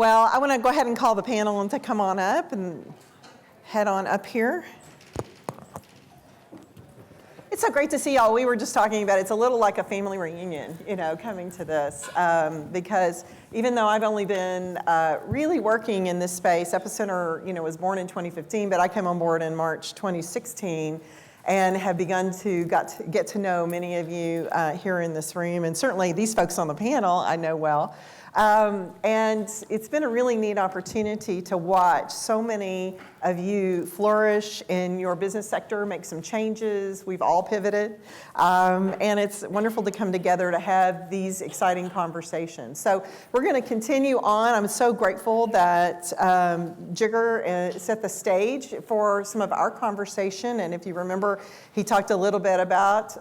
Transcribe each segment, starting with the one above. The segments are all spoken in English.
Well, I want to go ahead and call the panel and to come on up and head on up here. It's so great to see y'all. We were just talking about it's a little like a family reunion, coming to this because even though I've only been really working in this space, Epicenter, was born in 2015, but I came on board in March 2016 and have begun to get to know many of you here in this room, and certainly these folks on the panel I know well. And it's been a really neat opportunity to watch so many of you flourish in your business sector, make some changes. We've all pivoted. And it's wonderful to come together to have these exciting conversations. So we're going to continue on. I'm so grateful that Jigger set the stage for some of our conversation. And if you remember, he talked a little bit about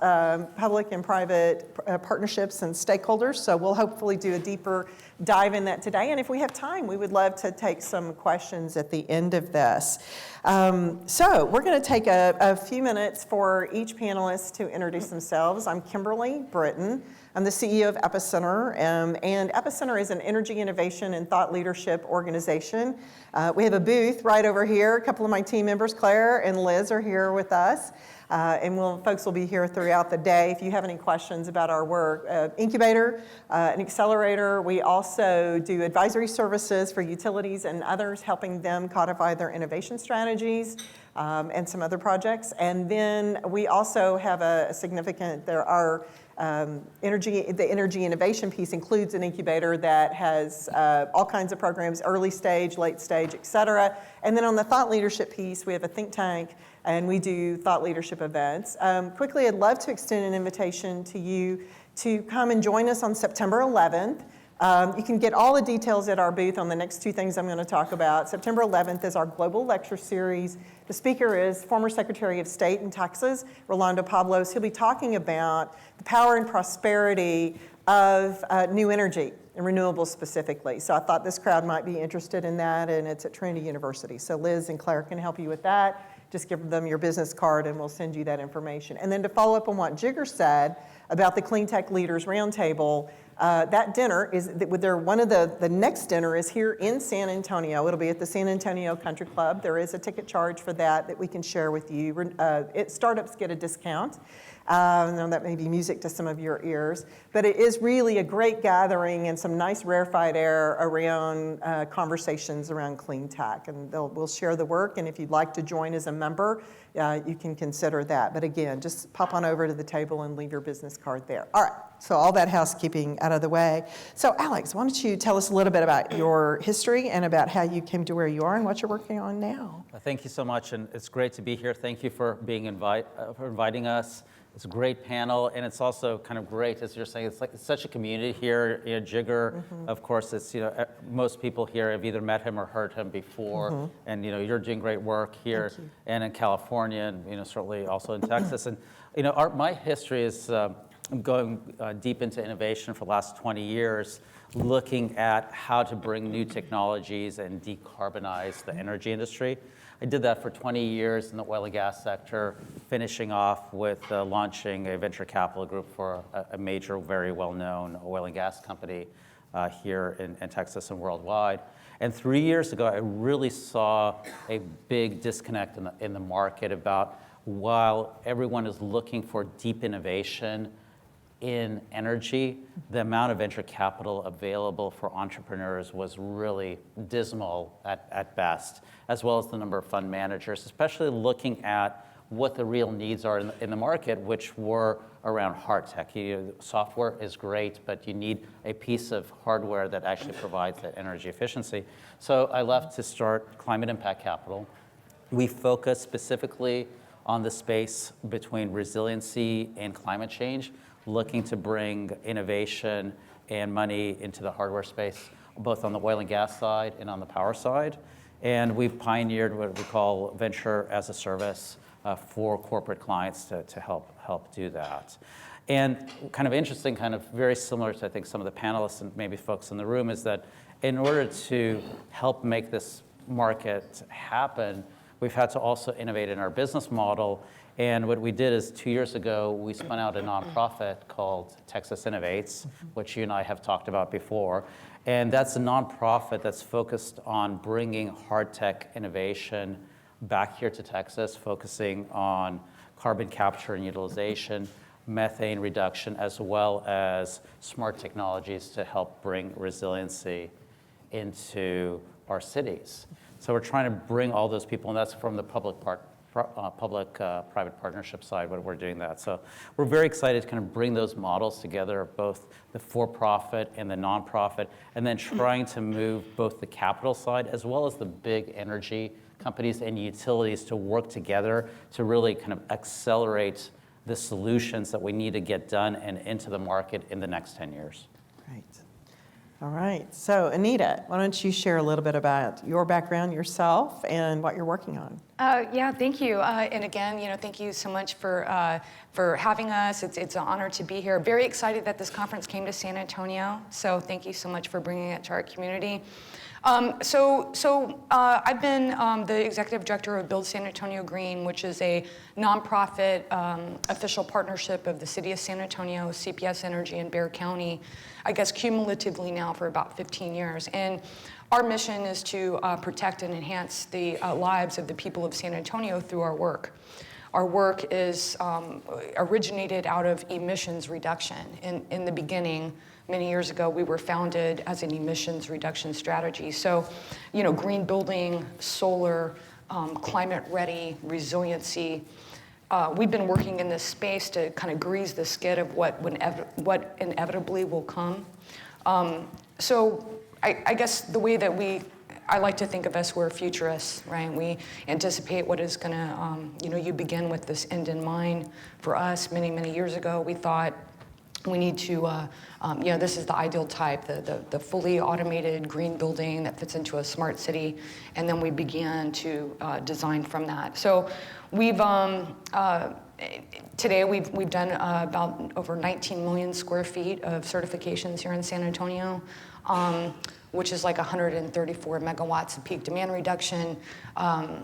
public and private partnerships and stakeholders. So we'll hopefully do a deeper dive in that today. And if we have time, we would love to take some questions at the end of this. So we're going to take a few minutes for each panelist to introduce themselves. I'm Kimberly Britton. I'm the CEO of Epicenter, and Epicenter is an energy innovation and thought leadership organization. We have a booth right over here. A couple of my team members, Claire and Liz, are here with us. And folks will be here throughout the day if you have any questions about our work. Incubator, an accelerator. We also do advisory services for utilities and others, helping them codify their innovation strategies and some other projects. And then we also have a significant, the energy innovation piece includes an incubator that has all kinds of programs, early stage, late stage, et cetera. And then on the thought leadership piece, we have a think tank and we do thought leadership events. Quickly, I'd love to extend an invitation to you to come and join us on September 11th. You can get all the details at our booth on the next two things I'm going to talk about. September 11th is our global lecture series. The speaker is former Secretary of State in Texas, Rolando Pablos. He'll be talking about the power and prosperity of new energy and renewables specifically. So I thought this crowd might be interested in that, and it's at Trinity University. So Liz and Claire can help you with that. Just give them your business card and we'll send you that information. And then to follow up on what Jigger said about the Clean Tech Leaders Roundtable, that dinner is, one of the next dinner is here in San Antonio. It'll be at the San Antonio Country Club. There is a ticket charge for that we can share with you. Startups get a discount. Now that may be music to some of your ears, but it is really a great gathering and some nice rarefied air around conversations around clean tech. And we'll share the work, and if you'd like to join as a member, you can consider that. But again, just pop on over to the table and leave your business card there. All right, so all that housekeeping out of the way. So Alex, why don't you tell us a little bit about your history and about how you came to where you are and what you're working on now. Thank you so much, and it's great to be here. Thank you for for inviting us. It's a great panel, and it's also kind of great, as you're saying, it's such a community here. Jigger, of course, it's, most people here have either met him or heard him before, and you're doing great work here and in California, and certainly also in Texas. And my history is going deep into innovation for the last 20 years, looking at how to bring new technologies and decarbonize the energy industry. I did that for 20 years in the oil and gas sector, finishing off with launching a venture capital group for a major, very well-known oil and gas company here in Texas and worldwide. And 3 years ago, I really saw a big disconnect in the market about, while everyone is looking for deep innovation in energy, the amount of venture capital available for entrepreneurs was really dismal at best, as well as the number of fund managers, especially looking at what the real needs are in the market, which were around hard tech. Software is great, but you need a piece of hardware that actually provides that energy efficiency. So I left to start Climate Impact Capital. We focus specifically on the space between resiliency and climate change, looking to bring innovation and money into the hardware space, both on the oil and gas side and on the power side. And we've pioneered what we call venture as a service for corporate clients to help do that. And kind of interesting, kind of very similar to, I think, some of the panelists and maybe folks in the room, is that in order to help make this market happen, we've had to also innovate in our business model. And what we did is 2 years ago, we spun out a nonprofit called Texas Innovates, which you and I have talked about before. And that's a nonprofit that's focused on bringing hard tech innovation back here to Texas, focusing on carbon capture and utilization, methane reduction, as well as smart technologies to help bring resiliency into our cities. So we're trying to bring all those people, and that's from the public-private partnership side when we're doing that. So we're very excited to kind of bring those models together, both the for-profit and the nonprofit, and then trying to move both the capital side as well as the big energy companies and utilities to work together to really kind of accelerate the solutions that we need to get done and into the market in the next 10 years. Great. All right. So, Anita, why don't you share a little bit about your background, yourself, and what you're working on? Yeah, thank you. And again, thank you so much for having us. It's an honor to be here. Very excited that this conference came to San Antonio. So thank you so much for bringing it to our community. I've been the executive director of Build San Antonio Green, which is a nonprofit official partnership of the city of San Antonio, CPS Energy, and Bexar County, I guess cumulatively now for about 15 years. And our mission is to protect and enhance the lives of the people of San Antonio through our work. Our work is originated out of emissions reduction. In the beginning, many years ago, we were founded as an emissions reduction strategy. So, green building, solar, climate ready, resiliency. We've been working in this space to kind of grease the skid of what inevitably will come. I guess the way that I like to think of us, we're futurists, right? We anticipate what is gonna, you begin with this end in mind. For us, many, many years ago, we thought we need to, this is the ideal type, the fully automated green building that fits into a smart city, and then we began to design from that. So we've, today we've done about over 19 million square feet of certifications here in San Antonio, which is like 134 megawatts of peak demand reduction, I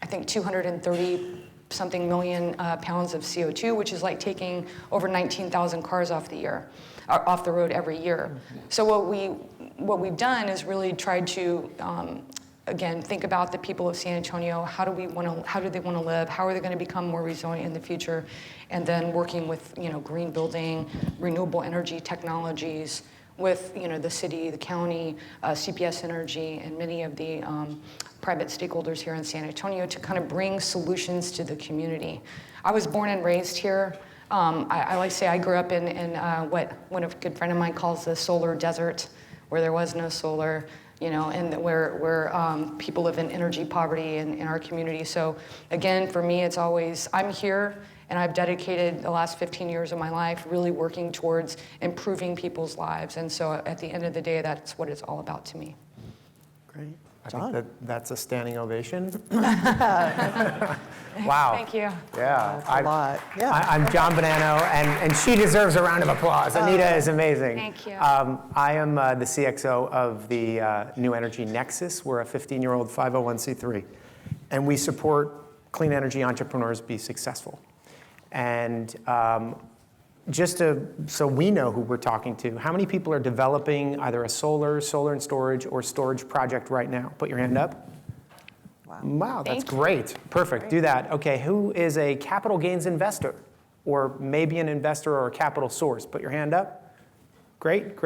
think 230 something million pounds of CO2, which is like taking over 19,000 cars off the road every year. So what we've done is really tried to again think about the people of San Antonio. How do they want to live? How are they going to become more resilient in the future? And then working with green building, renewable energy technologies, with the city, the county, CPS Energy, and many of the private stakeholders here in San Antonio to kind of bring solutions to the community. I was born and raised here. I like to say I grew up in what one of a good friend of mine calls the solar desert, where there was no solar, and where people live in energy poverty in our community. So again, for me, it's always, I'm here, and I've dedicated the last 15 years of my life really working towards improving people's lives. And so at the end of the day, that's what it's all about to me. Great. I think that's a standing ovation. Wow. Thank you. Yeah. That's a lot. Yeah. I'm John Bonanno, and she deserves a round of applause. Anita is amazing. Thank you. I am the CXO of the New Energy Nexus. We're a 15-year-old 501c3, and we support clean energy entrepreneurs be successful. And so we know who we're talking to, how many people are developing either a solar and storage, or storage project right now? Put your hand up. Wow, that's great. Perfect, do that. Okay, who is a capital gains investor, or maybe an investor or a capital source? Put your hand up. Great.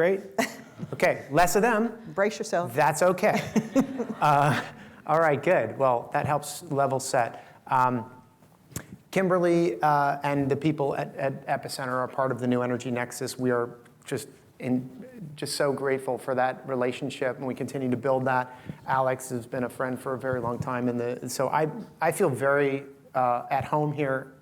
Okay, less of them. Brace yourself. That's okay. All right, good. Well, that helps level set. Kimberly and the people at Epicenter are part of the New Energy Nexus. We are just so grateful for that relationship, and we continue to build that. Alex has been a friend for a very long time, so I feel very at home here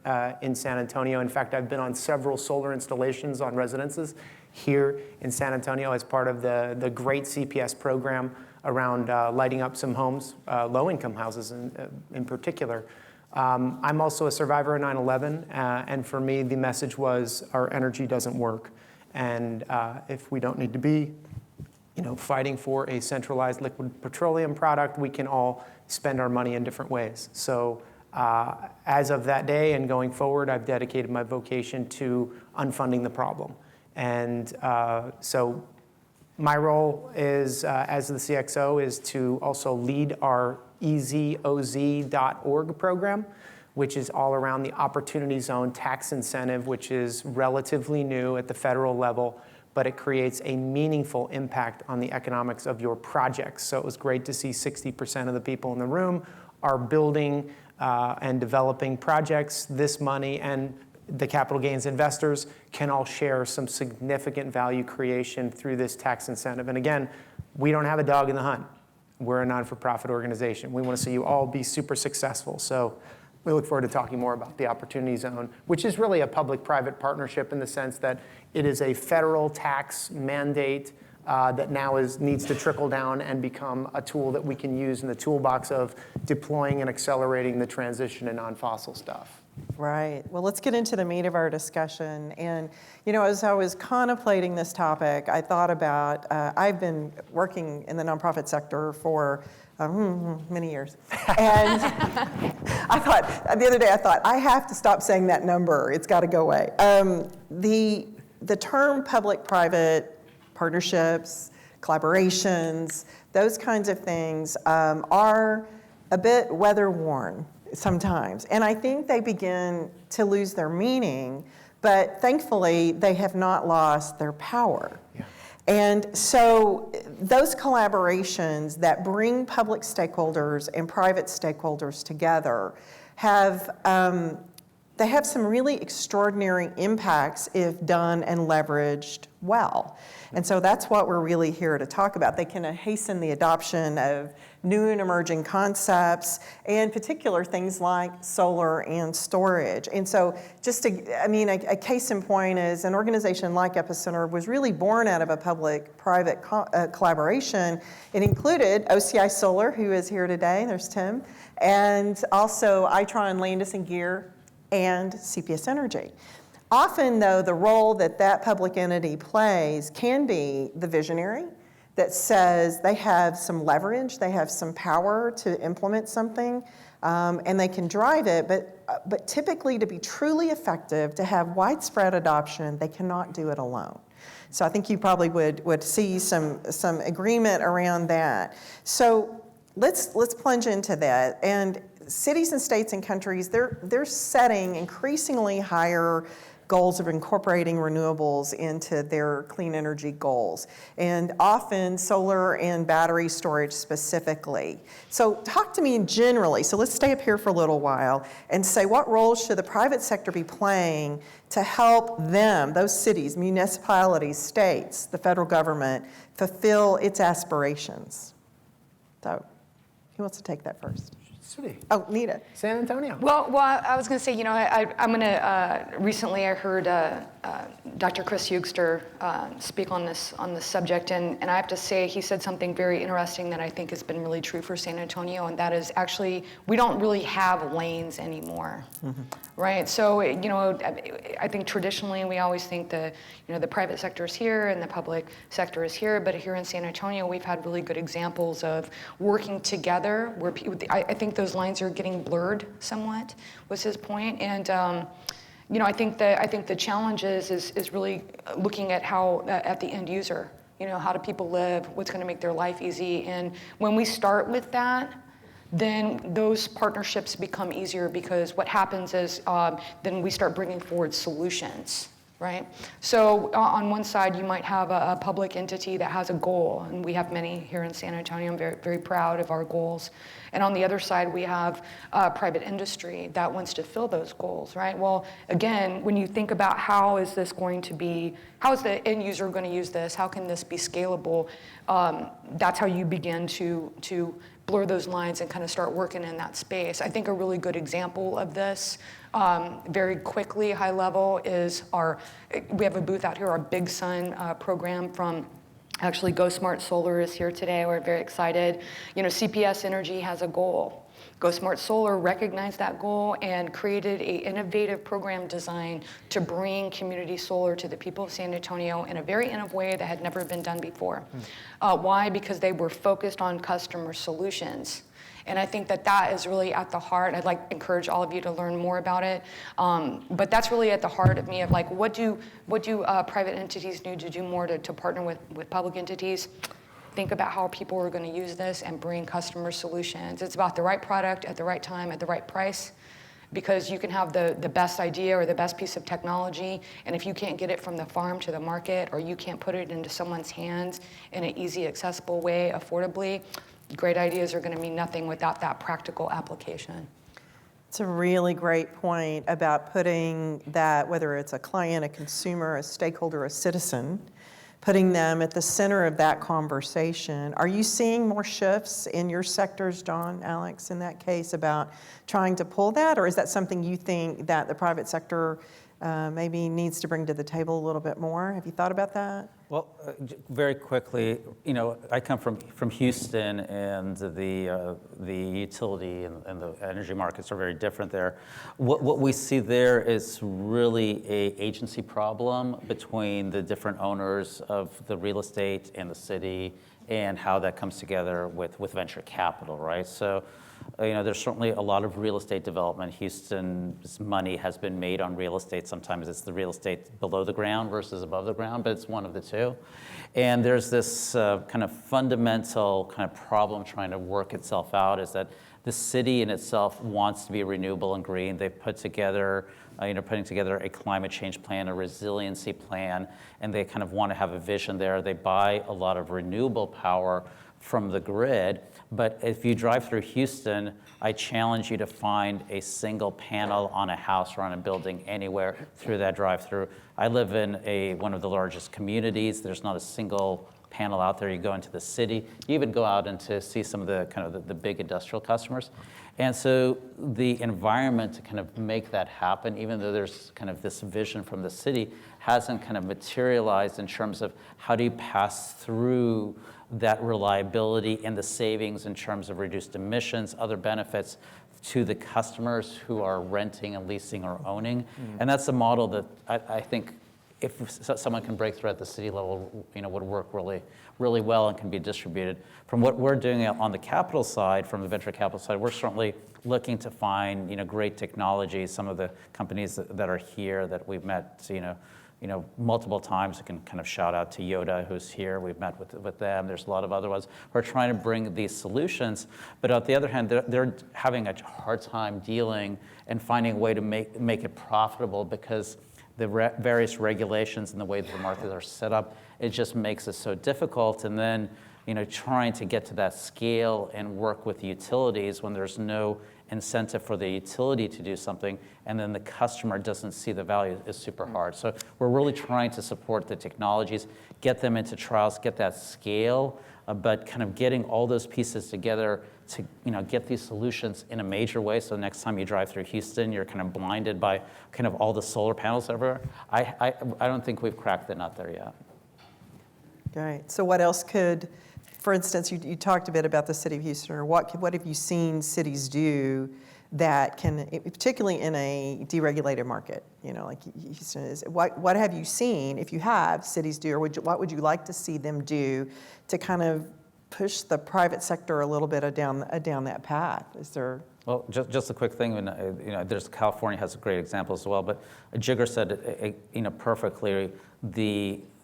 in San Antonio. In fact, I've been on several solar installations on residences here in San Antonio as part of the great CPS program around lighting up some homes, low-income houses in particular. I'm also a survivor of 9/11, and for me, the message was our energy doesn't work. And if we don't need to be fighting for a centralized liquid petroleum product, we can all spend our money in different ways. So as of that day and going forward, I've dedicated my vocation to unfunding the problem. And so my role is, as the CXO, is to also lead our EZOZ.org program, which is all around the Opportunity Zone tax incentive, which is relatively new at the federal level, but it creates a meaningful impact on the economics of your projects. So it was great to see 60% of the people in the room are building and developing projects. This money and the capital gains investors can all share some significant value creation through this tax incentive. And again, we don't have a dog in the hunt. We're a non-for-profit organization. We want to see you all be super successful. So we look forward to talking more about the Opportunity Zone, which is really a public-private partnership in the sense that it is a federal tax mandate that now needs to trickle down and become a tool that we can use in the toolbox of deploying and accelerating the transition to non-fossil stuff. Right. Well, let's get into the meat of our discussion. And, as I was contemplating this topic, I thought about, I've been working in the nonprofit sector for many years. And I thought, the other day I thought, I have to stop saying that number. It's got to go away. The term public-private partnerships, collaborations, those kinds of things are a bit weather-worn sometimes. And I think they begin to lose their meaning, but thankfully they have not lost their power. Yeah. And so those collaborations that bring public stakeholders and private stakeholders together they have some really extraordinary impacts if done and leveraged well. And so that's what we're really here to talk about. They can hasten the adoption of new and emerging concepts, and particular things like solar and storage. And so a case in point is an organization like Epicenter was really born out of a public-private collaboration. It included OCI Solar, who is here today, there's Tim, and also Itron Landis & Gear, and CPS Energy. Often, though, the role that public entity plays can be the visionary that says they have some leverage, they have some power to implement something, and they can drive it, but typically to be truly effective, to have widespread adoption, they cannot do it alone. So I think you probably would see some agreement around that. So let's plunge into that. And cities and states and countries, they're setting increasingly higher goals of incorporating renewables into their clean energy goals, and often solar and battery storage specifically. So talk to me generally, so let's stay up here for a little while and say, what role should the private sector be playing to help them, those cities, municipalities, states, the federal government, fulfill its aspirations? So who wants to take that first? City. Oh, Nita. San Antonio. Well, I was going to say, I'm going to, recently I heard Dr. Chris Eugster speak on this subject, and I have to say he said something very interesting that I think has been really true for San Antonio, and that is actually we don't really have lanes anymore, right? So, I think traditionally we always think the private sector is here and the public sector is here, but here in San Antonio we've had really good examples of working together where I think those lines are getting blurred somewhat, was his point. And I think the challenge is really looking at how at the end user, how do people live, what's going to make their life easy, and when we start with that, then those partnerships become easier, because what happens is then we start bringing forward solutions. Right? So on one side, you might have a public entity that has a goal, and we have many here in San Antonio. I'm very, very proud of our goals. And on the other side, we have private industry that wants to fill those goals, right? Well, again, when you think about how is the end user going to use this? How can this be scalable? That's how you begin to blur those lines and kind of start working in that space. I think a really good example of this, very quickly, high level, is we have a booth out here, our Big Sun program from actually Go Smart Solar is here today. We're very excited. CPS Energy has a goal. Go Smart Solar recognized that goal and created an innovative program designed to bring community solar to the people of San Antonio in a very innovative way that had never been done before. Why? Because they were focused on customer solutions. And I think that that is really at the heart. I'd like to encourage all of you to learn more about it. But that's really at the heart of me of like, what do private entities need to do more to partner with public entities? Think about how people are going to use this and bring customer solutions. It's about the right product at the right time at the right price, because you can have the best idea or the best piece of technology, and if you can't get it from the farm to the market, or you can't put it into someone's hands in an easy, accessible way, affordably, great ideas are going to mean nothing without that practical application. It's a really great point about putting that, whether it's a client, a consumer, a stakeholder, a citizen, putting them at the center of that conversation. Are you seeing more shifts in your sectors, John, Alex, in that case about trying to pull that? Or is that something you think that the private sector maybe needs to bring to the table a little bit more? Have you thought about that? Well, very quickly, I come from Houston, and the utility and the energy markets are very different there. What we see there is really a agency problem between the different owners of the real estate and the city, and how that comes together with venture capital, right? So, there's certainly a lot of real estate development. Houston's money has been made on real estate. Sometimes it's the real estate below the ground versus above the ground, but it's one of the two. And there's this kind of fundamental kind of problem trying to work itself out, is that the city in itself wants to be renewable and green. They've put together, putting together a climate change plan, a resiliency plan, and they kind of want to have a vision there. They buy a lot of renewable power from the grid. But if you drive through Houston, I challenge you to find a single panel on a house or on a building anywhere through that drive-through. I live in one of the largest communities. There's not a single panel out there. You go into the city, you even go out and to see some of the kind of the big industrial customers. And so the environment to kind of make that happen, even though there's kind of this vision from the city, hasn't kind of materialized in terms of how do you pass through that reliability and the savings in terms of reduced emissions, other benefits to the customers who are renting and leasing or owning. And that's a model that I think if someone can break through at the city level, would work really, really well and can be distributed. From what we're doing on the capital side, from the venture capital side, we're certainly looking to find, great technologies. Some of the companies that are here that we've met, multiple times. I can kind of shout out to Yoda, who's here. We've met with them. There's a lot of other ones who are trying to bring these solutions. But on the other hand, they're having a hard time dealing and finding a way to make it profitable, because the various regulations and the way that the markets are set up, it just makes it so difficult. And then, trying to get to that scale and work with utilities when there's no incentive for the utility to do something, and then the customer doesn't see the value, is super hard. So we're really trying to support the technologies, get them into trials, get that scale, but kind of getting all those pieces together to get these solutions in a major way. So next time you drive through Houston, you're kind of blinded by kind of all the solar panels everywhere. I don't think we've cracked the nut there yet. Great. So what else could, for instance, you talked a bit about the city of Houston, or what have you seen cities do that can, particularly in a deregulated market, like Houston is, what have you seen, if you have, cities do, or what would you like to see them do to kind of push the private sector a little bit down that path? Is there? Well, just a quick thing. There's California has a great example as well. But Jigger said it, perfectly.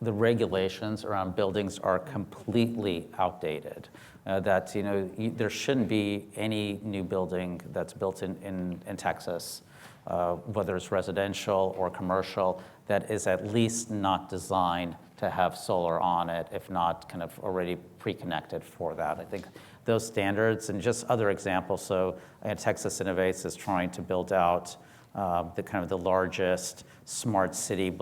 The regulations around buildings are completely outdated. There shouldn't be any new building that's built in Texas, whether it's residential or commercial, that is at least not designed to have solar on it, if not kind of already pre-connected for that. I think those standards and just other examples. So Texas Innovates is trying to build out the largest smart city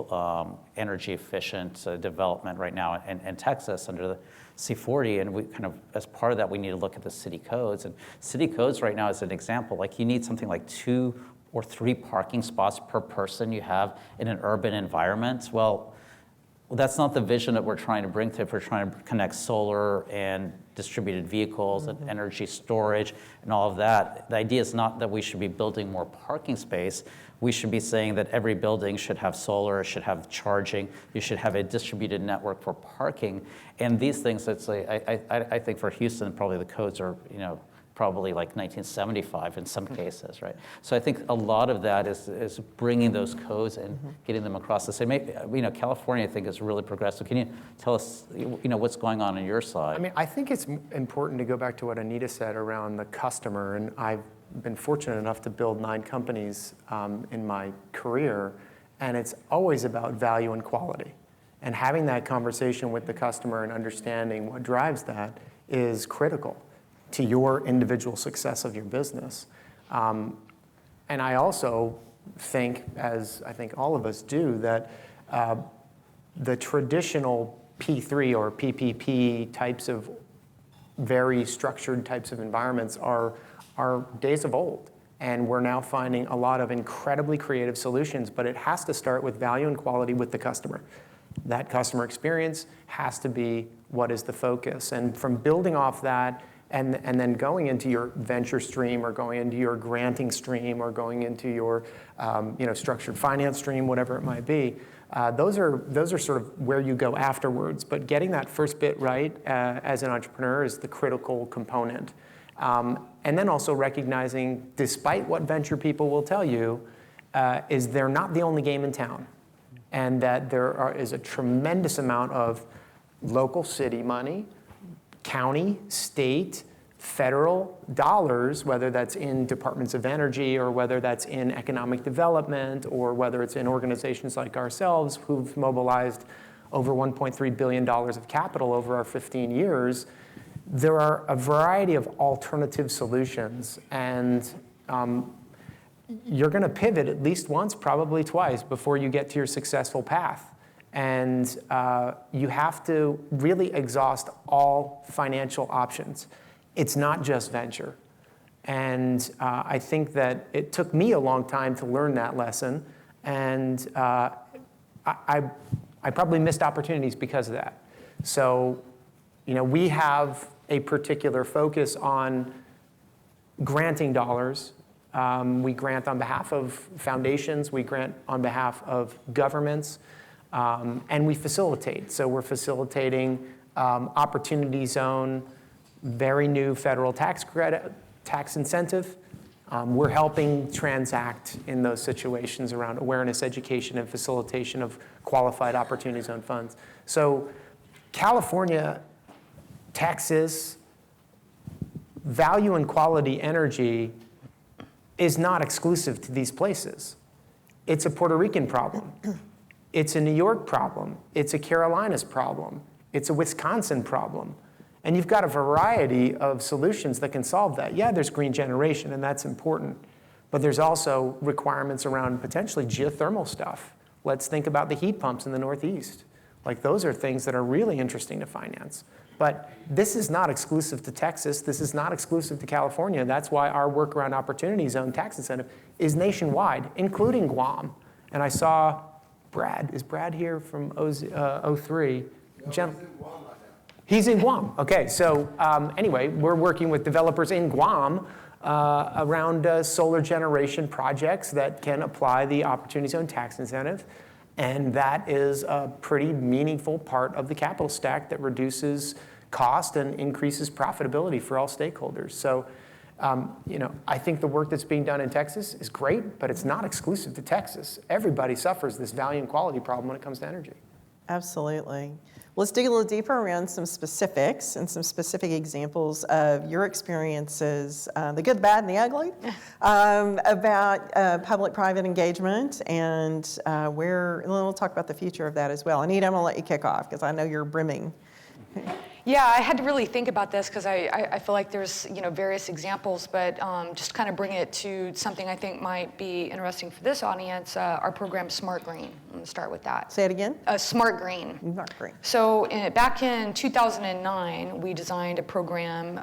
energy efficient development right now in Texas under the C40, and we kind of, as part of that, we need to look at the city codes. And city codes right now, as an example, like you need something like 2 or 3 parking spots per person you have in an urban environment. Well, Well, that's not the vision that we're trying to bring to it. We're trying to connect solar and distributed vehicles and energy storage and all of that. The idea is not that we should be building more parking space. We should be saying that every building should have solar, should have charging. You should have a distributed network for parking. And these things, it's like, I think for Houston, probably the codes are, probably like 1975 in some cases, right? So I think a lot of that is bringing those codes and getting them across the state. Maybe, California, I think, is really progressive. Can you tell us, what's going on your side? I mean, I think it's important to go back to what Anita said around the customer, and I've been fortunate enough to build 9 companies in my career, and it's always about value and quality. And having that conversation with the customer and understanding what drives that is critical to your individual success of your business. And I also think, as I think all of us do, that the traditional P3 or PPP types of very structured types of environments are days of old. And we're now finding a lot of incredibly creative solutions, but it has to start with value and quality with the customer. That customer experience has to be what is the focus. And from building off that, and then going into your venture stream or going into your granting stream or going into your structured finance stream, whatever it might be, those are sort of where you go afterwards. But getting that first bit right as an entrepreneur is the critical component. And then also recognizing, despite what venture people will tell you, is they're not the only game in town. And that is a tremendous amount of local city money, county, state, federal dollars, whether that's in departments of energy or whether that's in economic development or whether it's in organizations like ourselves who've mobilized over $1.3 billion of capital over our 15 years. There are a variety of alternative solutions, and you're going to pivot at least once, probably twice, before you get to your successful path. And you have to really exhaust all financial options. It's not just venture. And I think that it took me a long time to learn that lesson. And I probably missed opportunities because of that. So, we have a particular focus on granting dollars. We grant on behalf of foundations. We grant on behalf of governments. And we facilitate. So we're facilitating Opportunity Zone, very new federal tax credit, tax incentive. We're helping transact in those situations around awareness, education, and facilitation of qualified Opportunity Zone funds. So California, Texas, value and quality energy is not exclusive to these places. It's a Puerto Rican problem. It's a New York problem. It's a Carolinas problem. It's a Wisconsin problem. And you've got a variety of solutions that can solve that. Yeah, there's green generation, and that's important. But there's also requirements around potentially geothermal stuff. Let's think about the heat pumps in the Northeast. Like, those are things that are really interesting to finance. But this is not exclusive to Texas. This is not exclusive to California. That's why our work around Opportunity Zone tax incentive is nationwide, including Guam. And I saw Brad. Is Brad here from 03? No, he's in Guam right now. He's in Guam. Okay, so anyway, we're working with developers in Guam around solar generation projects that can apply the Opportunity Zone tax incentive. And that is a pretty meaningful part of the capital stack that reduces cost and increases profitability for all stakeholders. So, I think the work that's being done in Texas is great, but it's not exclusive to Texas. Everybody suffers this value and quality problem when it comes to energy. Absolutely. Let's dig a little deeper around some specifics and some specific examples of your experiences, the good, the bad, and the ugly, about public-private engagement, and we'll talk about the future of that as well. Anita, I'm going to let you kick off because I know you're brimming. Yeah, I had to really think about this because I feel like there's various examples, but just kind of bring it to something I think might be interesting for this audience. Our program, Smart Green. I'm going to start with that. Say it again. Smart Green. Smart Green. So back in 2009, we designed a program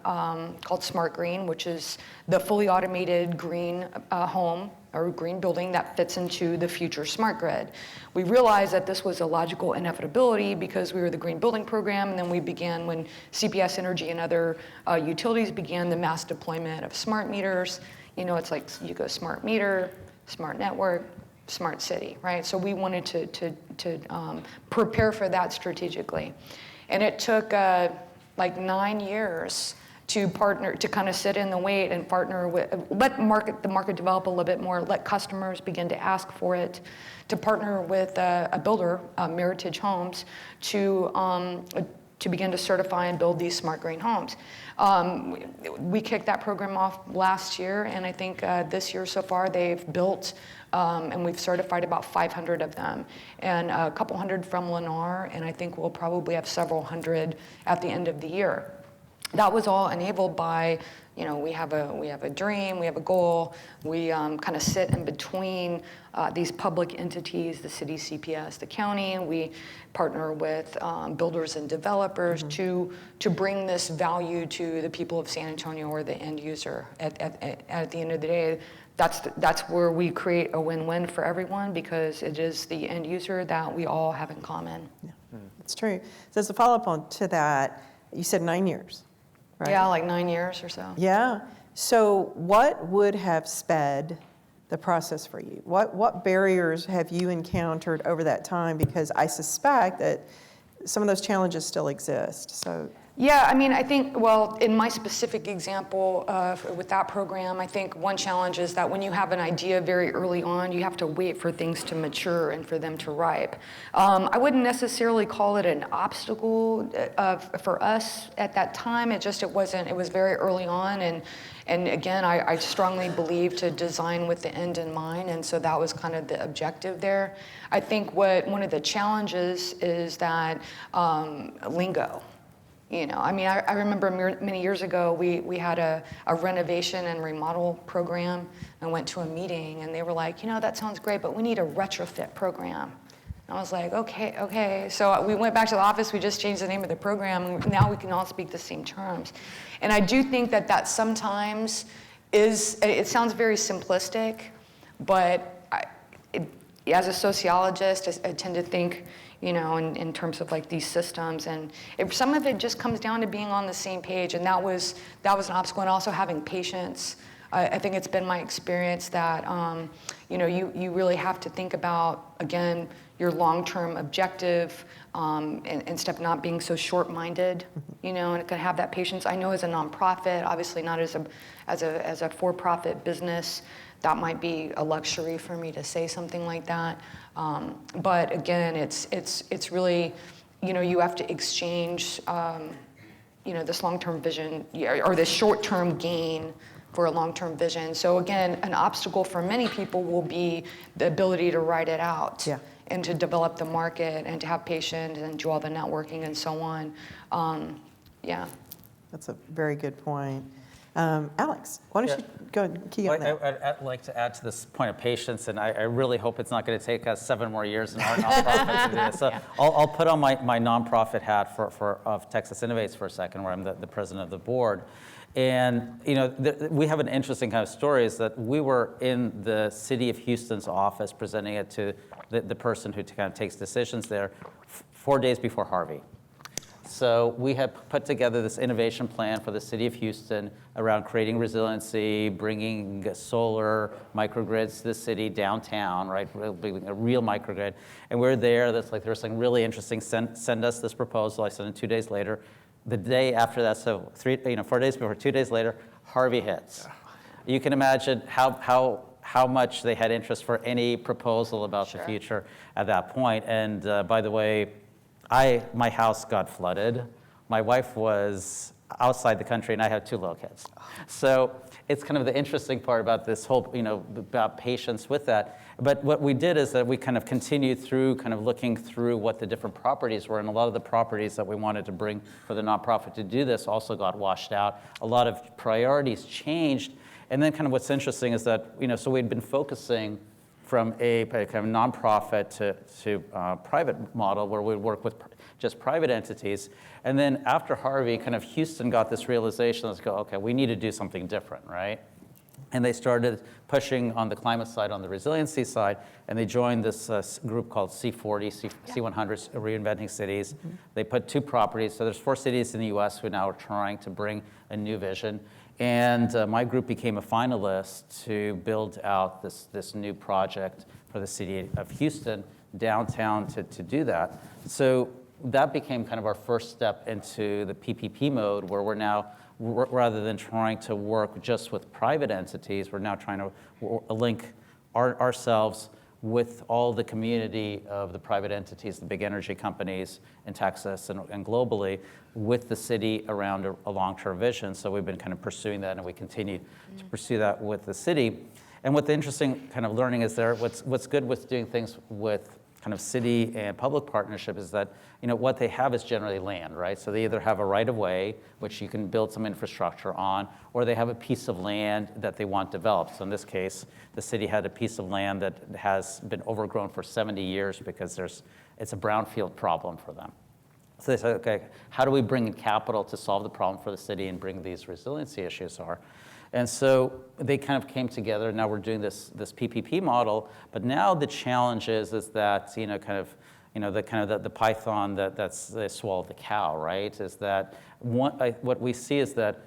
called Smart Green, which is the fully automated green home or green building that fits into the future smart grid. We realized that this was a logical inevitability because we were the green building program, and then we began when CPS Energy and other utilities began the mass deployment of smart meters. You know, it's like you go smart meter, smart network, smart city, right? So we wanted to prepare for that strategically. And it took like 9 years to partner, to kind of sit in the wait and partner with, let the market develop a little bit more, let customers begin to ask for it, to partner with a builder, Meritage Homes, to begin to certify and build these smart green homes. We kicked that program off last year, and I think this year so far they've built and we've certified about 500 of them, and a couple hundred from Lennar, and I think we'll probably have several hundred at the end of the year. That was all enabled by, you know, we have a dream, we have a goal, we kind of sit in between these public entities, the city, CPS, the county, and we partner with builders and developers to bring this value to the people of San Antonio or the end user. At the end of the day, that's where we create a win-win for everyone, because it is the end user that we all have in common. Yeah, it's true. So as a follow-up on to that, you said 9 years, right? Yeah, like 9 years or so. Yeah. So what would have sped the process for you? What barriers have you encountered over that time? Because I suspect that some of those challenges still exist. So. Yeah, I mean, I think, well, in my specific example with that program, I think one challenge is that when you have an idea very early on, you have to wait for things to mature and for them to ripe. I wouldn't necessarily call it an obstacle for us at that time. It was very early on, and again, I strongly believe to design with the end in mind, and so that was kind of the objective there. I think one of the challenges is that lingo. You know, I mean, I remember many years ago, we had a renovation and remodel program, and went to a meeting, and they were like, you know, that sounds great, but we need a retrofit program. And I was like, okay. So we went back to the office, we just changed the name of the program, and now we can all speak the same terms. And I do think that sometimes it sounds very simplistic, but as a sociologist, I tend to think, you know, in terms of like these systems, and some of it just comes down to being on the same page, and that was an obstacle, and also having patience. I think it's been my experience that, you know, you really have to think about, again, your long-term objective, and stuff, not being so short-minded, you know, and it can have that patience. I know as a nonprofit, obviously not as a for-profit business, that might be a luxury for me to say something like that. But again, it's really, you know, you have to exchange, you know, this long-term vision or this short-term gain for a long-term vision. So again, an obstacle for many people will be the ability to write it out. Yeah. And to develop the market and to have patience and do all the networking and so on. Yeah. That's a very good point. Alex, why don't you go and key on that? I'd like to add to this point of patience, and I really hope it's not going to take us 7 more years in our nonprofit to do this. So yeah. I'll put on my nonprofit hat of Texas Innovates for a second, where I'm the president of the board. And you know, we have an interesting kind of story, is that we were in the city of Houston's office presenting it to the person who kind of takes decisions there 4 days before Harvey. So we had put together this innovation plan for the city of Houston around creating resiliency, bringing solar microgrids to the city downtown, right? A real microgrid. And we're there. There was something really interesting. Send us this proposal. I sent it 2 days later. The day after that, so 4 days before, 2 days later, Harvey hits. You can imagine how much they had interest for any proposal about the future at that point. And by the way, my house got flooded. My wife was outside the country, and I have 2 little kids. So it's kind of the interesting part about this whole, about patience with that. But what we did is that we kind of continued through, kind of looking through what the different properties were, and a lot of the properties that we wanted to bring for the nonprofit to do this also got washed out. A lot of priorities changed, and then kind of what's interesting is that, so we'd been focusing from a kind of nonprofit to private model where we work with just private entities. And then after Harvey, kind of Houston got this realization, let's go, okay, we need to do something different, right? And they started pushing on the climate side, on the resiliency side, and they joined this group called C40, C100, Reinventing Cities. They put 2 properties, so there's 4 cities in the US who now are trying to bring a new vision. And my group became a finalist to build out this new project for the city of Houston, downtown, to do that. So that became kind of our first step into the PPP mode, where we're now, rather than trying to work just with private entities, we're now trying to link ourselves with all the community of the private entities, the big energy companies in Texas and globally, with the city around a long-term vision. So we've been kind of pursuing that, and we continue to pursue that with the city. And what the interesting kind of learning is there, what's good with doing things with kind of city and public partnership is that, what they have is generally land, right? So they either have a right of way, which you can build some infrastructure on, or they have a piece of land that they want developed. So in this case, the city had a piece of land that has been overgrown for 70 years because it's a brownfield problem for them. So they said, okay, how do we bring in capital to solve the problem for the city and bring these resiliency issues are? And so they kind of came together. Now we're doing this PPP model, but now the challenge is that the python that's swallowed the cow, right? Is that what we see is that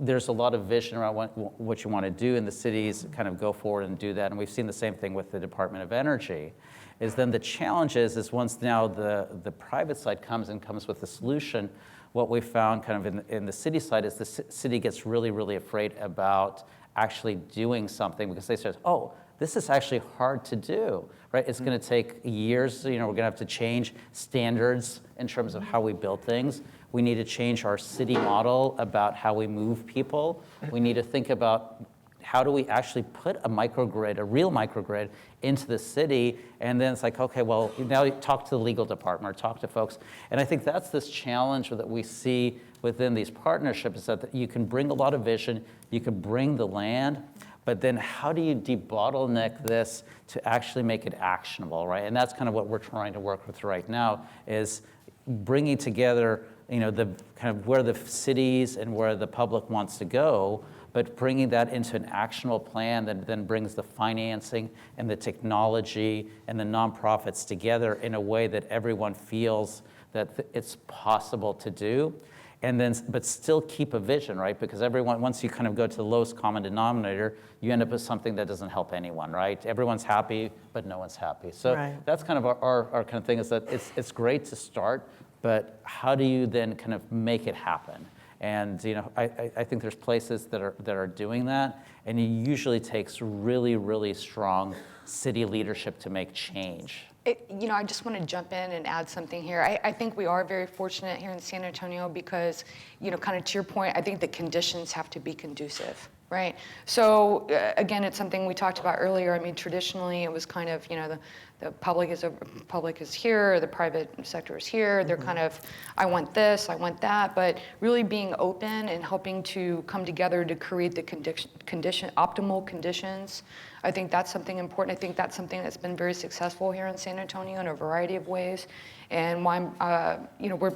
there's a lot of vision around what you want to do, and the cities kind of go forward and do that. And we've seen the same thing with the Department of Energy. Is then the challenge is once now the private side comes with the solution, what we found kind of in the city side is the city gets really, really afraid about actually doing something because they say, oh, this is actually hard to do, right? It's going to take years. We're going to have to change standards in terms of how we build things. We need to change our city model about how we move people. We need to think about how do we actually put a microgrid, a real microgrid, into the city? And then it's like, okay, well, now you talk to the legal department or talk to folks. And I think that's this challenge that we see within these partnerships, is that you can bring a lot of vision, you can bring the land, but then how do you debottleneck this to actually make it actionable, right? And that's kind of what we're trying to work with right now, is bringing together, the kind of where the cities and where the public wants to go, but bringing that into an actionable plan that then brings the financing and the technology and the nonprofits together in a way that everyone feels that it's possible to do. And then, but still keep a vision, right? Because everyone, once you kind of go to the lowest common denominator, you end up with something that doesn't help anyone, right? Everyone's happy, but no one's happy. So that's kind of our kind of thing, is that it's great to start, but how do you then kind of make it happen? And I think there's places that are doing that, and it usually takes really, really strong city leadership to make change. I just want to jump in and add something here. I think we are very fortunate here in San Antonio because, kind of to your point, I think the conditions have to be conducive, right? So again, it's something we talked about earlier. I mean, traditionally it was kind of, the public is here, the private sector is here. They're kind of, I want this, I want that, but really being open and helping to come together to create the optimal conditions. I think that's something important. I think that's something that's been very successful here in San Antonio in a variety of ways. And why, we're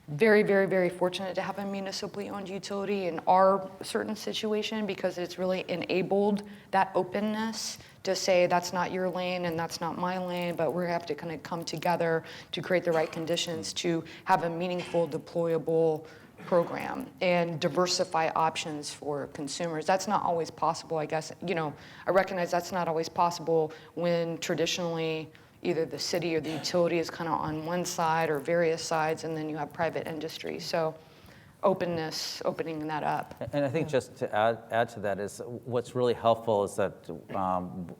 very, very, very fortunate to have a municipally owned utility in our certain situation, because it's really enabled that openness to say that's not your lane and that's not my lane, but we have to kind of come together to create the right conditions to have a meaningful, deployable program and diversify options for consumers. That's not always possible, I guess. I recognize that's not always possible when traditionally either the city or the utility is kind of on one side or various sides, and then you have private industry. So openness, opening that up. And I think just to add to that is what's really helpful is that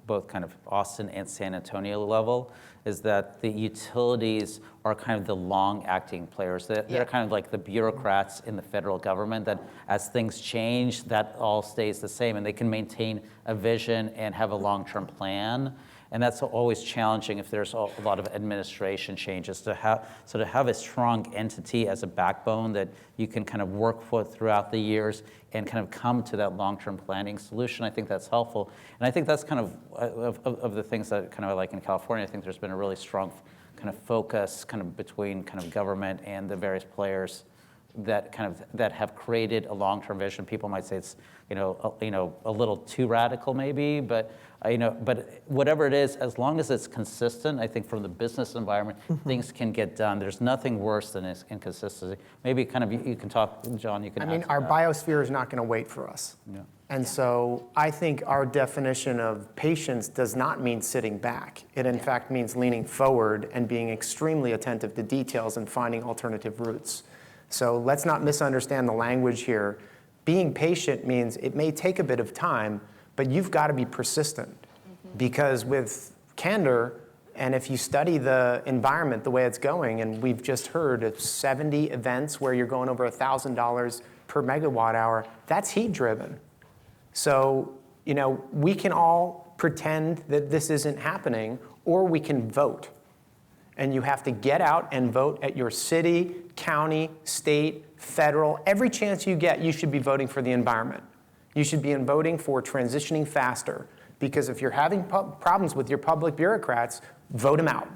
both kind of Austin and San Antonio level is that the utilities are kind of the long-acting players. They're kind of like the bureaucrats in the federal government, that as things change, that all stays the same, and they can maintain a vision and have a long-term plan. And that's always challenging if there's a lot of administration changes, to have a strong entity as a backbone that you can kind of work with throughout the years and kind of come to that long-term planning solution. I think that's helpful. And I think that's kind of the things that kind of I like in California. I think there's been a really strong kind of focus kind of between kind of government and the various players that have created a long-term vision. People might say it's a little too radical maybe, but but whatever it is, as long as it's consistent, I think from the business environment, things can get done. There's nothing worse than inconsistency. Maybe kind of you can talk, John. You can. I mean, our biosphere is not going to wait for us. Yeah. And so I think our definition of patience does not mean sitting back. It in fact means leaning forward and being extremely attentive to details and finding alternative routes. So let's not misunderstand the language here. Being patient means it may take a bit of time, but you've got to be persistent. Because with candor, and if you study the environment the way it's going, and we've just heard of 70 events where you're going over $1,000 per megawatt hour, that's heat driven. So, we can all pretend that this isn't happening, or we can vote. And you have to get out and vote at your city, county, state, federal. Every chance you get, you should be voting for the environment. You should be voting for transitioning faster. Because if you're having problems with your public bureaucrats, vote them out.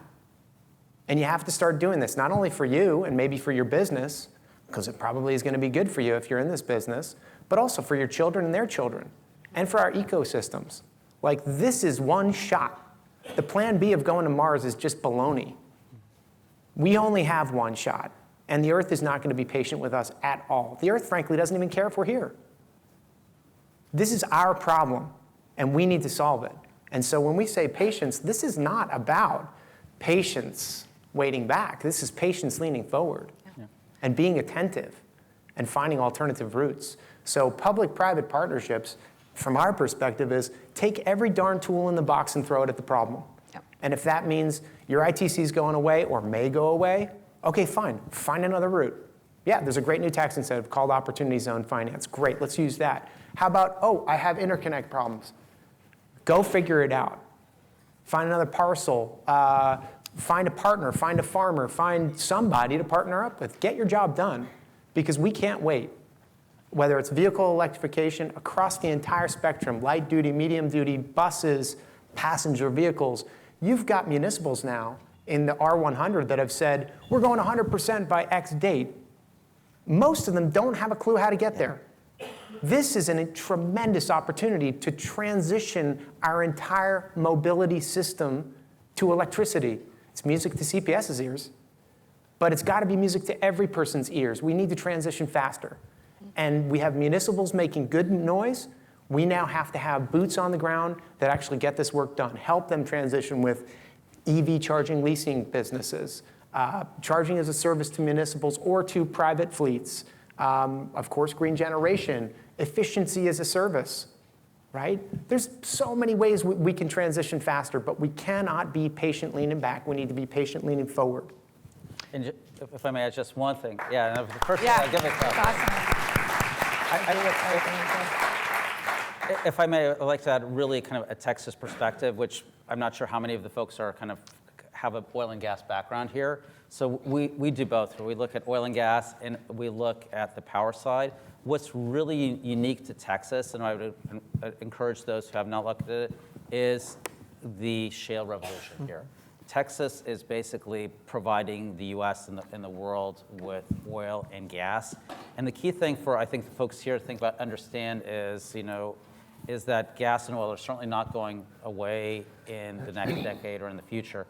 And you have to start doing this, not only for you and maybe for your business, because it probably is going to be good for you if you're in this business, but also for your children and their children, and for our ecosystems. Like, this is one shot. The plan B of going to Mars is just baloney. We only have one shot, and the Earth is not going to be patient with us at all. The Earth, frankly, doesn't even care if we're here. This is our problem, and we need to solve it. And so when we say patience, this is not about patience waiting back. This is patience leaning forward and being attentive and finding alternative routes. So public-private partnerships, from our perspective, is take every darn tool in the box and throw it at the problem. Yep. And if that means your ITC is going away or may go away, okay, fine, find another route. Yeah, there's a great new tax incentive called Opportunity Zone Finance. Great, let's use that. How about, I have interconnect problems. Go figure it out. Find another parcel, find a partner, find a farmer, find somebody to partner up with. Get your job done, because we can't wait. Whether it's vehicle electrification across the entire spectrum, light duty, medium duty, buses, passenger vehicles. You've got municipals now in the R100 that have said, we're going 100% by X date. Most of them don't have a clue how to get there. This is a tremendous opportunity to transition our entire mobility system to electricity. It's music to CPS's ears, but it's got to be music to every person's ears. We need to transition faster. And we have municipals making good noise. We now have to have boots on the ground that actually get this work done, help them transition with EV charging leasing businesses, charging as a service to municipals or to private fleets, of course, green generation, efficiency as a service, right? There's so many ways we can transition faster, but we cannot be patient leaning back. We need to be patient leaning forward. And if I may add just one thing. Yeah, and the first thing I'll give it that's awesome. If I may, I'd like to add really kind of a Texas perspective, which I'm not sure how many of the folks are kind of have an oil and gas background here. So we do both. We look at oil and gas, and we look at the power side. What's really unique to Texas, and I would encourage those who have not looked at it, is the shale revolution here. Texas is basically providing the U.S. and the world with oil and gas. And the key thing for, I think, the folks here to think about, understand is, is that gas and oil are certainly not going away in the next decade or in the future.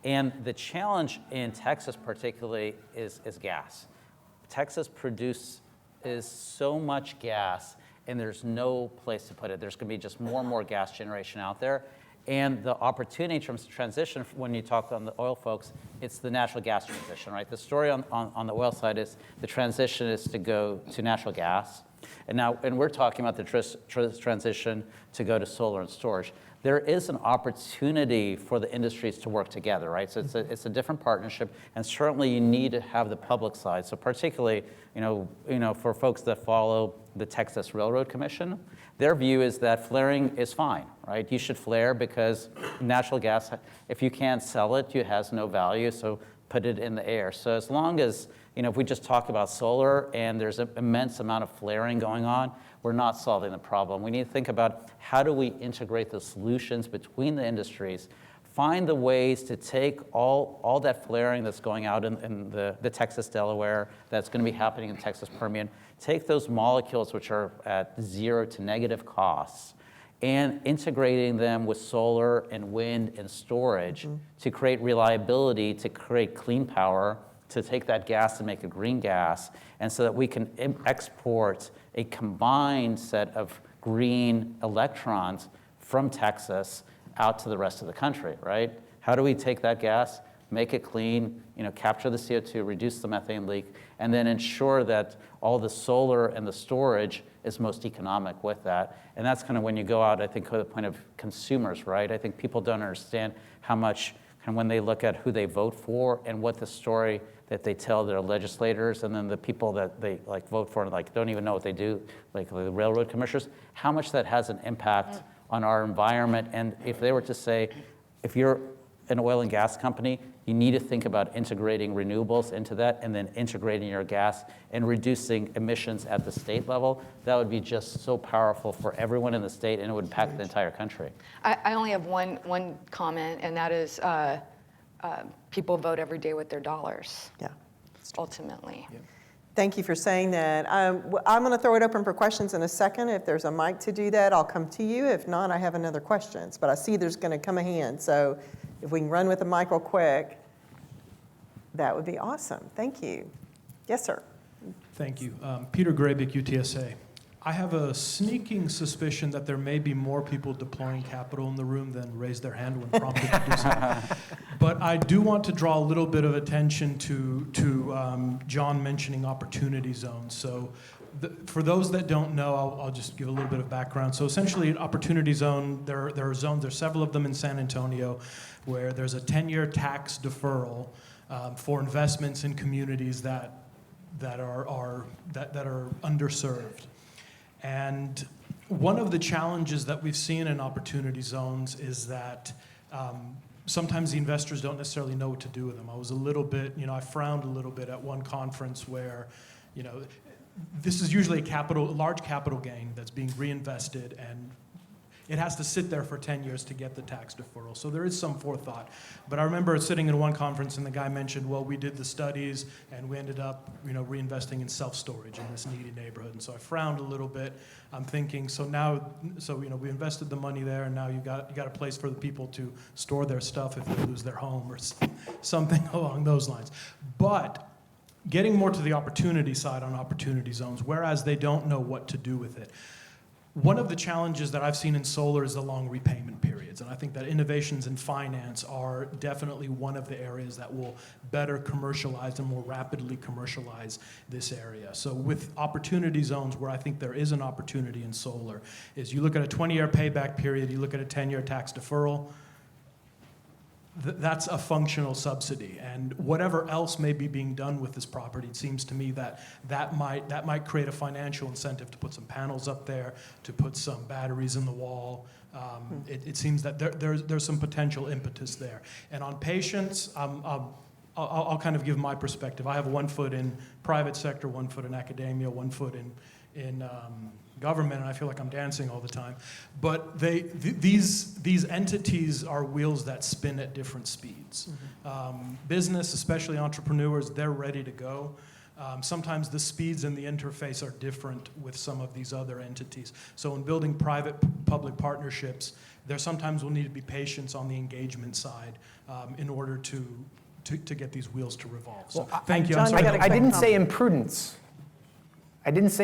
And the challenge in Texas particularly is gas. Texas produces so much gas, and there's no place to put it. There's going to be just more and more gas generation out there. And the opportunity in terms of transition, when you talk on the oil folks, it's the natural gas transition, right? The story on the oil side is the transition is to go to natural gas. And we're talking about the transition to go to solar and storage. There is an opportunity for the industries to work together, right? So it's a different partnership, and certainly you need to have the public side. So particularly, for folks that follow the Texas Railroad Commission, their view is that flaring is fine, right? You should flare because natural gas, if you can't sell it, it has no value, so put it in the air. So as long as, if we just talk about solar and there's an immense amount of flaring going on, we're not solving the problem. We need to think about how do we integrate the solutions between the industries find the ways to take all that flaring that's going out in the Texas Delaware, that's going to be happening in Texas Permian, take those molecules which are at zero to negative costs and integrating them with solar and wind and storage to create reliability, to create clean power, to take that gas and make it green gas, and so that we can export a combined set of green electrons from Texas out to the rest of the country, right? How do we take that gas, make it clean, capture the CO2, reduce the methane leak, and then ensure that all the solar and the storage is most economic with that? And that's kind of when you go out, I think, to the point of consumers, right? I think people don't understand how much, kind of when they look at who they vote for and what the story that they tell their legislators, and then the people that they vote for and don't even know what they do, like the railroad commissioners, how much that has an impact on our environment. And if they were to say, if you're an oil and gas company, you need to think about integrating renewables into that and then integrating your gas and reducing emissions at the state level, that would be just so powerful for everyone in the state, and it would impact the entire country. I only have one comment, and that is people vote every day with their dollars. Yeah. Ultimately. Yeah. Thank you for saying that. I'm going to throw it open for questions in a second. If there's a mic to do that, I'll come to you. If not, I have another questions. But I see there's going to come a hand. So if we can run with the mic real quick, that would be awesome. Thank you. Yes, sir. Thank you. Peter Grabick, UTSA. I have a sneaking suspicion that there may be more people deploying capital in the room than raise their hand when prompted to do so. But I do want to draw a little bit of attention to John mentioning opportunity zones. So for those that don't know, I'll just give a little bit of background. So essentially an opportunity zone, there are zones, there's several of them in San Antonio, where there's a 10-year tax deferral for investments in communities that are underserved. And one of the challenges that we've seen in opportunity zones is that sometimes the investors don't necessarily know what to do with them. I was a little bit, I frowned a little bit at one conference where, this is usually a large capital gain that's being reinvested, and it has to sit there for 10 years to get the tax deferral. So there is some forethought. But I remember sitting in one conference and the guy mentioned, well, we did the studies and we ended up, reinvesting in self-storage in this needy neighborhood. And so I frowned a little bit. I'm thinking, we invested the money there, and now you got a place for the people to store their stuff if they lose their home or something along those lines. But getting more to the opportunity side on opportunity zones, whereas they don't know what to do with it. One of the challenges that I've seen in solar is the long repayment periods, and I think that innovations in finance are definitely one of the areas that will better commercialize and more rapidly commercialize this area. So with opportunity zones, where I think there is an opportunity in solar, is you look at a 20-year payback period, you look at a 10-year tax deferral, that's a functional subsidy, and whatever else may be being done with this property, it seems to me that might create a financial incentive to put some panels up there, to put some batteries in the wall. It seems that there's some potential impetus there. And on patients, I'll kind of give my perspective. I have 1 foot in private sector, 1 foot in academia, 1 foot in government, and I feel like I'm dancing all the time. But these entities are wheels that spin at different speeds. Business, especially entrepreneurs, they're ready to go. Sometimes the speeds and the interface are different with some of these other entities. So in building private-public partnerships, there sometimes will need to be patience on the engagement side in order to get these wheels to revolve. So thank you. John, I'm sorry. you gotta I didn't say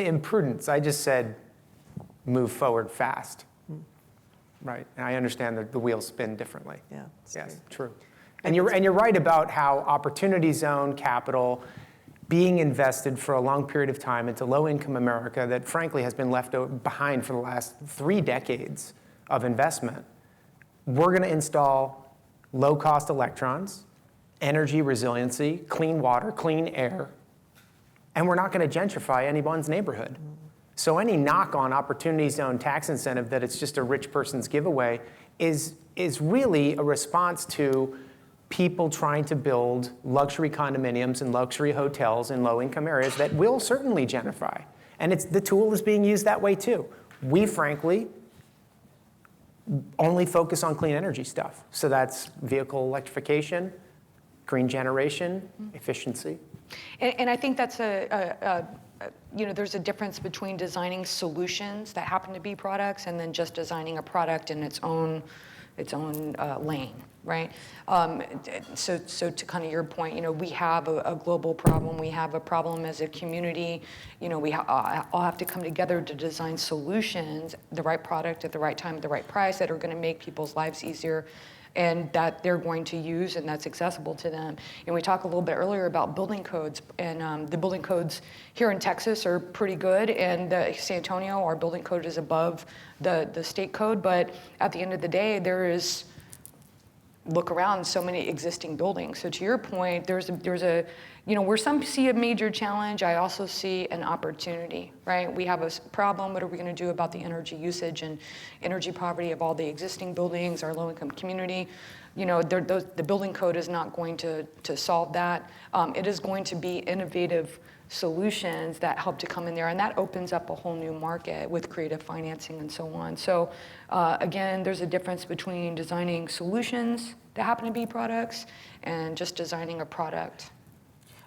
imprudence. I just said move forward fast. Right, and I understand that the wheels spin differently. Yeah. Yes, true. And you're right about how opportunity zone capital being invested for a long period of time into low-income America that frankly has been left behind for the last 3 decades of investment. We're going to install low-cost electrons, energy resiliency, clean water, clean air, and we're not going to gentrify anyone's neighborhood. So any knock on opportunity zone tax incentive that it's just a rich person's giveaway is really a response to people trying to build luxury condominiums and luxury hotels in low-income areas that will certainly gentrify. And the tool is being used that way too. We frankly only focus on clean energy stuff. So that's vehicle electrification, green generation, efficiency. And I think that's there's a difference between designing solutions that happen to be products and then just designing a product in its own lane, right? So to kind of your point, we have a global problem. We have a problem as a community. We all have to come together to design solutions, the right product at the right time, at the right price, that are going to make people's lives easier, and that they're going to use and that's accessible to them. And we talked a little bit earlier about building codes, and the building codes here in Texas are pretty good, and San Antonio, our building code is above the state code, but at the end of the day, look around, so many existing buildings. So to your point, there's a where some see a major challenge, I also see an opportunity, right? We have a problem. What are we going to do about the energy usage and energy poverty of all the existing buildings, our low-income community? The building code is not going to solve that. It is going to be innovative solutions that help to come in there, and that opens up a whole new market with creative financing and so on. So again, there's a difference between designing solutions that happen to be products and just designing a product.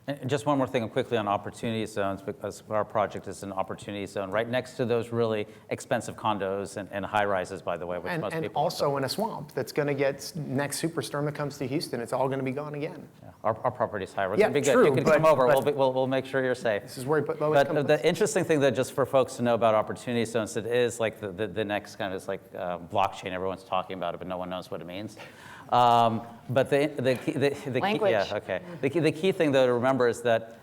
And just one more thing quickly on opportunity zones, because our project is an opportunity zone right next to those really expensive condos and high rises, by the way, which most And people also in a swamp that's going to get, next superstorm that comes to Houston, it's all going to be gone again. Yeah, our property's high rise. Yeah, It'd be good. true, You can but- come over. but- We'll make sure you're safe. This is where we put lowest But common the interesting thing that just for folks to know about opportunity zones, it is like the next kind of is like blockchain. Everyone's talking about it, but no one knows what it means. But the key, Language. yeah, okay. The key thing though to remember is that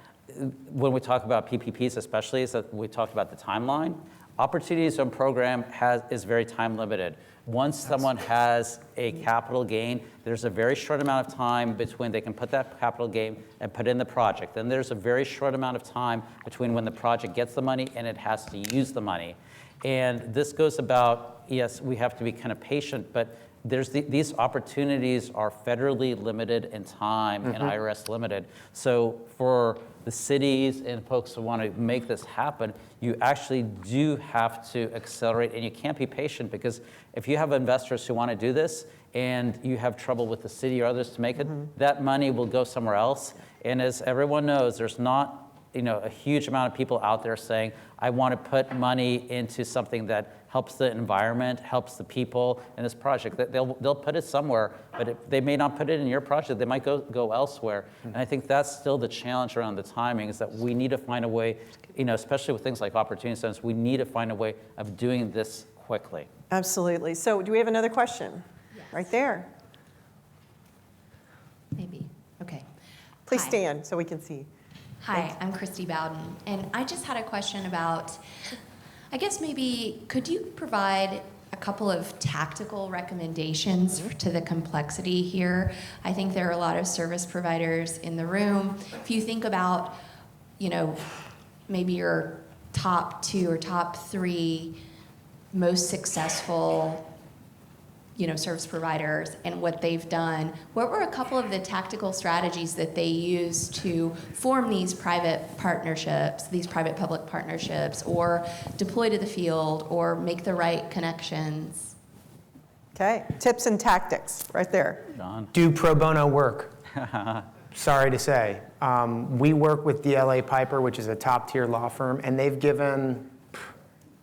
when we talk about PPPs especially, is that we talked about the timeline. Opportunity Zone program is very time limited. Once someone has a capital gain, there's a very short amount of time between they can put that capital gain and put in the project. Then there's a very short amount of time between when the project gets the money and it has to use the money. And this goes about, yes, we have to be kind of patient, but these opportunities are federally limited in time and IRS limited. So for the cities and folks who want to make this happen, you actually do have to accelerate, and you can't be patient, because if you have investors who want to do this and you have trouble with the city or others to make it, that money will go somewhere else. And as everyone knows, there's not a huge amount of people out there saying, I want to put money into something that helps the environment, helps the people in this project. They'll put it somewhere, but they may not put it in your project. They might go elsewhere. And I think that's still the challenge around the timing, is that we need to find a way, especially with things like opportunity zones, we need to find a way of doing this quickly. Absolutely. So do we have another question? Yes. Right there. Maybe. Okay. Please Hi. stand so we can see. Hi, I'm Christy Bowden, and I just had a question about, I guess maybe, could you provide a couple of tactical recommendations to the complexity here? I think there are a lot of service providers in the room. If you think about, maybe your top 2 or top 3 most successful service providers and what they've done, what were a couple of the tactical strategies that they used to form these private partnerships, these private-public partnerships, or deploy to the field, or make the right connections? Okay, tips and tactics, right there. John? Do pro bono work. Sorry to say. We work with DLA Piper, which is a top-tier law firm, and they've given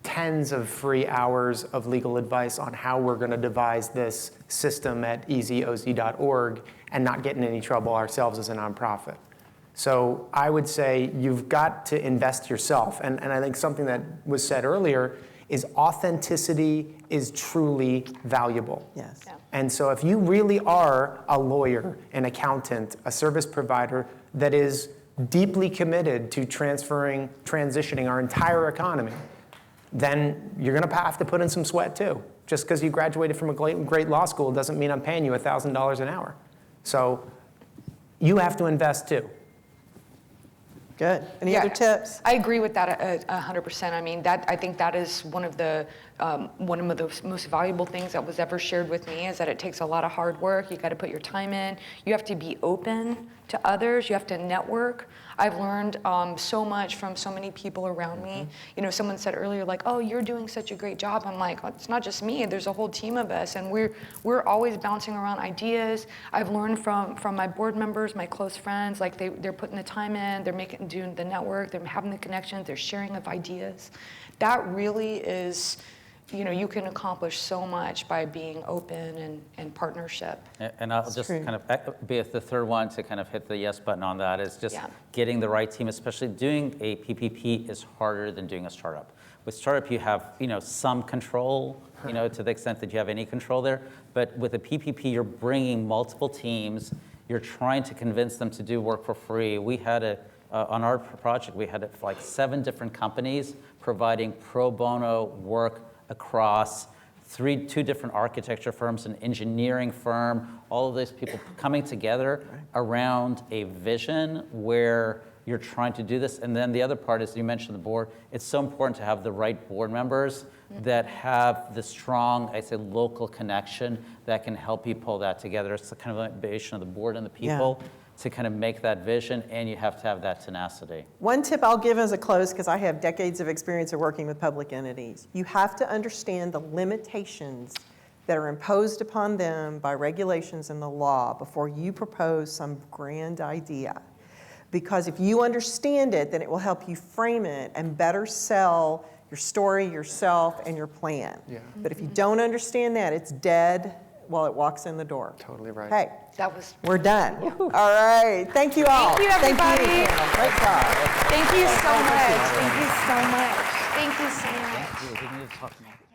tens of free hours of legal advice on how we're going to devise this system at easyoz.org and not get in any trouble ourselves as a nonprofit. So I would say you've got to invest yourself. And I think something that was said earlier is authenticity is truly valuable. Yes. Yeah. And so if you really are a lawyer, an accountant, a service provider that is deeply committed to transitioning our entire economy, then you're going to have to put in some sweat too. Just because you graduated from a great law school doesn't mean I'm paying you $1,000 an hour. So you have to invest too. Good. Any other tips? I agree with that 100%. I mean, I think that is one of the most valuable things that was ever shared with me, is that it takes a lot of hard work. You got to put your time in. You have to be open to others. You have to network. I've learned so much from so many people around me. You know, someone said earlier, like, oh, you're doing such a great job. I'm like, it's not just me. There's a whole team of us, and we're always bouncing around ideas. I've learned from my board members, my close friends, like they're putting the time in, they're doing the network, they're having the connections, they're sharing of ideas. That really is, you know, you can accomplish so much by being open and partnership. And I'll just true. kind of be the third one to kind of hit the yes button on that is just Yeah. getting the right team, especially doing a PPP is harder than doing a startup. With startup, you have, you know, some control, you know, to the extent that you have any control there. But with a PPP, you're bringing multiple teams. You're trying to convince them to do work for free. We had on our project, we had like 7 different companies providing pro bono work across 2 different architecture firms, an engineering firm, all of these people coming together around a vision where you're trying to do this. And then the other part is, you mentioned the board, it's so important to have the right board members that have the strong, I say, local connection that can help you pull that together. It's the kind of combination of the board and the people to kind of make that vision, and you have to have that tenacity. One tip I'll give as a close, because I have decades of experience of working with public entities, you have to understand the limitations that are imposed upon them by regulations and the law before you propose some grand idea. Because if you understand it, then it will help you frame it and better sell your story, yourself, and your plan. Yeah. But if you don't understand that, it's dead while it walks in the door. Totally right. Okay, That was, we're done. All right, thank you all. Thank you, everybody. Thank you, panel. Great job. thank you so much. Thank you so much. Thank you so much. We need to talk more.